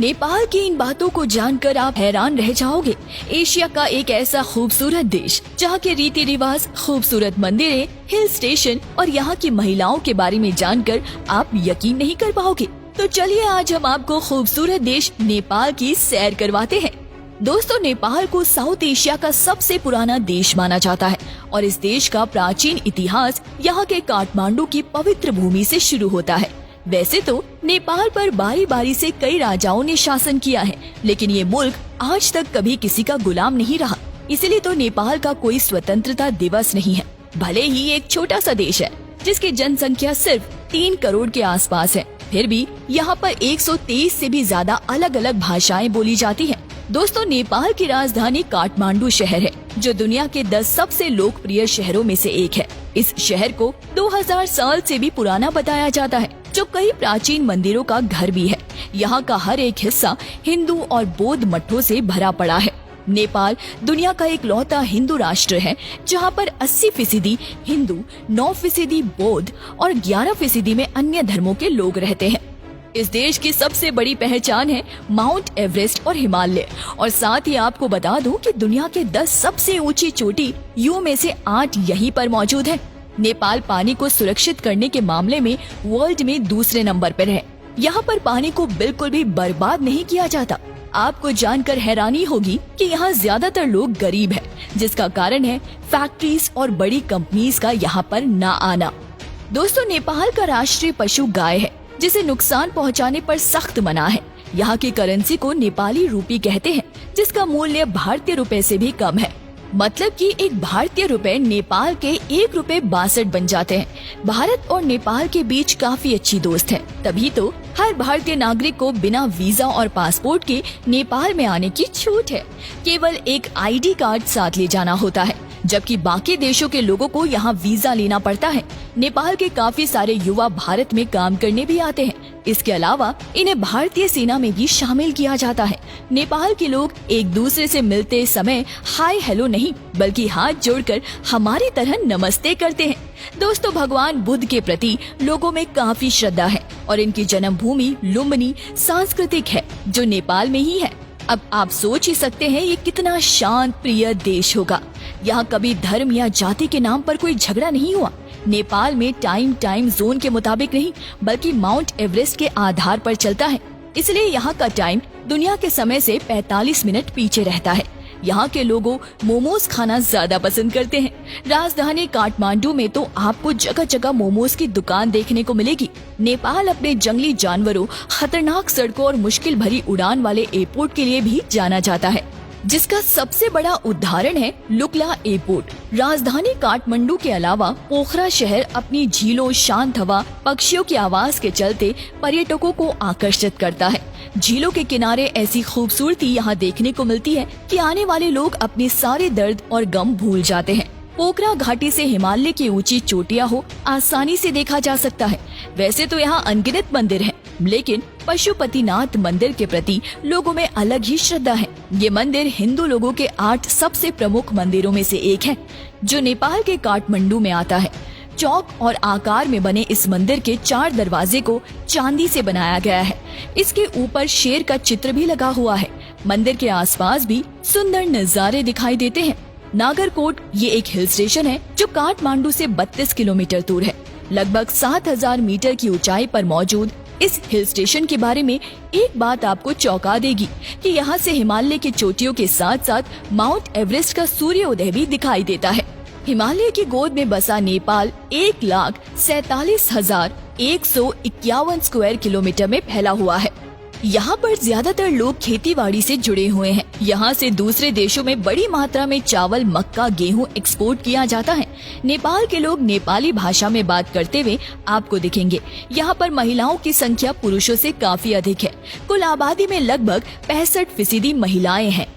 नेपाल की इन बातों को जानकर आप हैरान रह जाओगे। एशिया का एक ऐसा खूबसूरत देश जहाँ के रीति रिवाज, खूबसूरत मंदिरें, हिल स्टेशन और यहाँ की महिलाओं के बारे में जानकर आप यकीन नहीं कर पाओगे। तो चलिए आज हम आपको खूबसूरत देश नेपाल की सैर करवाते हैं। दोस्तों, नेपाल को साउथ एशिया का सबसे पुराना देश माना जाता है और इस देश का प्राचीन इतिहास यहाँ के काठमांडू की पवित्र भूमि से शुरू होता है। वैसे तो नेपाल पर बारी बारी से कई राजाओं ने शासन किया है, लेकिन ये मुल्क आज तक कभी किसी का गुलाम नहीं रहा। इसलिए तो नेपाल का कोई स्वतंत्रता दिवस नहीं है। भले ही एक छोटा सा देश है जिसकी जनसंख्या सिर्फ 3 करोड़ के आसपास है, फिर भी यहाँ पर 123 से भी ज्यादा अलग अलग भाषाएं बोली जाती हैं। दोस्तों, नेपाल की राजधानी काठमांडू शहर है जो दुनिया के 10 सबसे लोकप्रिय शहरों में से एक है। इस शहर को 2000 साल से भी पुराना बताया जाता है, जो कई प्राचीन मंदिरों का घर भी है। यहाँ का हर एक हिस्सा हिंदू और बौद्ध मठों से भरा पड़ा है। नेपाल दुनिया का एक लौता हिंदू राष्ट्र है जहाँ पर 80% हिंदू, 9% बौद्ध और 11% में अन्य धर्मों के लोग रहते हैं। इस देश की सबसे बड़ी पहचान है माउंट एवरेस्ट और हिमालय, और साथ ही आपको बता दूं कि दुनिया के 10 सबसे ऊंची चोटी यू में से 8 यहीं पर मौजूद है। नेपाल पानी को सुरक्षित करने के मामले में वर्ल्ड में दूसरे नंबर पर है। यहाँ पर पानी को बिल्कुल भी बर्बाद नहीं किया जाता। आपको जानकर हैरानी होगी कि यहाँ ज्यादातर लोग गरीब हैं, जिसका कारण है फैक्ट्रीज और बड़ी कंपनीज का यहाँ पर न आना। दोस्तों, नेपाल का राष्ट्रीय पशु गाय है, जिसे नुकसान पहुंचाने पर सख्त मना है। यहाँ की करेंसी को नेपाली रूपी कहते हैं, जिसका मूल्य भारतीय रुपए से भी कम है। मतलब कि एक भारतीय रुपए नेपाल के 1 रुपए 62 बन जाते हैं। भारत और नेपाल के बीच काफी अच्छी दोस्त है, तभी तो हर भारतीय नागरिक को बिना वीजा और पासपोर्ट के नेपाल में आने की छूट है। केवल एक आईडी कार्ड साथ ले जाना होता है, जबकि बाकी देशों के लोगों को यहाँ वीजा लेना पड़ता है। नेपाल के काफी सारे युवा भारत में काम करने भी आते हैं। इसके अलावा इन्हें भारतीय सेना में भी शामिल किया जाता है। नेपाल के लोग एक दूसरे से मिलते समय हाय हेलो नहीं, बल्कि हाथ जोड़कर हमारी तरह नमस्ते करते हैं। दोस्तों, भगवान बुद्ध के प्रति लोगों में काफी श्रद्धा है और इनकी जन्मभूमि लुम्बिनी सांस्कृतिक है, जो नेपाल में ही है। अब आप सोच ही सकते हैं ये कितना शांत प्रिय देश होगा। यहाँ कभी धर्म या जाति के नाम पर कोई झगड़ा नहीं हुआ। नेपाल में टाइम जोन के मुताबिक नहीं, बल्कि माउंट एवरेस्ट के आधार पर चलता है। इसलिए यहाँ का टाइम दुनिया के समय से 45 मिनट पीछे रहता है। यहाँ के लोगों मोमोज खाना ज्यादा पसंद करते हैं। राजधानी काठमांडू में तो आपको जगह जगह मोमोज की दुकान देखने को मिलेगी। नेपाल अपने जंगली जानवरों, खतरनाक सड़कों और मुश्किल भरी उड़ान वाले एयरपोर्ट के लिए भी जाना जाता है, जिसका सबसे बड़ा उदाहरण है लुक्ला एयरपोर्ट। राजधानी काठमांडू के अलावा पोखरा शहर अपनी झीलों, शांत हवा, पक्षियों की आवाज के चलते पर्यटकों को आकर्षित करता है। झीलों के किनारे ऐसी खूबसूरती यहाँ देखने को मिलती है कि आने वाले लोग अपने सारे दर्द और गम भूल जाते हैं। पोखरा घाटी से हिमालय की ऊंची चोटियां हो आसानी से देखा जा सकता है। वैसे तो यहाँ अनगिनत मंदिर हैं, लेकिन पशुपतिनाथ मंदिर के प्रति लोगों में अलग ही श्रद्धा है। ये मंदिर हिंदू लोगों के 8 सबसे प्रमुख मंदिरों में से एक है, जो नेपाल के काठमांडू में आता है। चौक और आकार में बने इस मंदिर के 4 दरवाजे को चांदी से बनाया गया है। इसके ऊपर शेर का चित्र भी लगा हुआ है। मंदिर के आसपास भी सुंदर नजारे दिखाई देते हैं। नागरकोट ये एक हिल स्टेशन है जो काठमांडू से 32 किलोमीटर दूर है। लगभग 7000 मीटर की ऊंचाई पर मौजूद इस हिल स्टेशन के बारे में एक बात आपको चौंका देगी कि यहाँ से हिमालय की चोटियों के साथ साथ माउंट एवरेस्ट का सूर्योदय भी दिखाई देता है। हिमालय की गोद में बसा नेपाल 1,47,151 स्क्वायर किलोमीटर में फैला हुआ है। यहाँ पर ज्यादातर लोग खेतीबाड़ी से जुड़े हुए हैं। यहाँ से दूसरे देशों में बड़ी मात्रा में चावल, मक्का, गेहूं एक्सपोर्ट किया जाता है। नेपाल के लोग नेपाली भाषा में बात करते हुए आपको दिखेंगे। यहाँ पर महिलाओं की संख्या पुरुषों से काफी अधिक है। कुल आबादी में लगभग 65% महिलाएं हैं।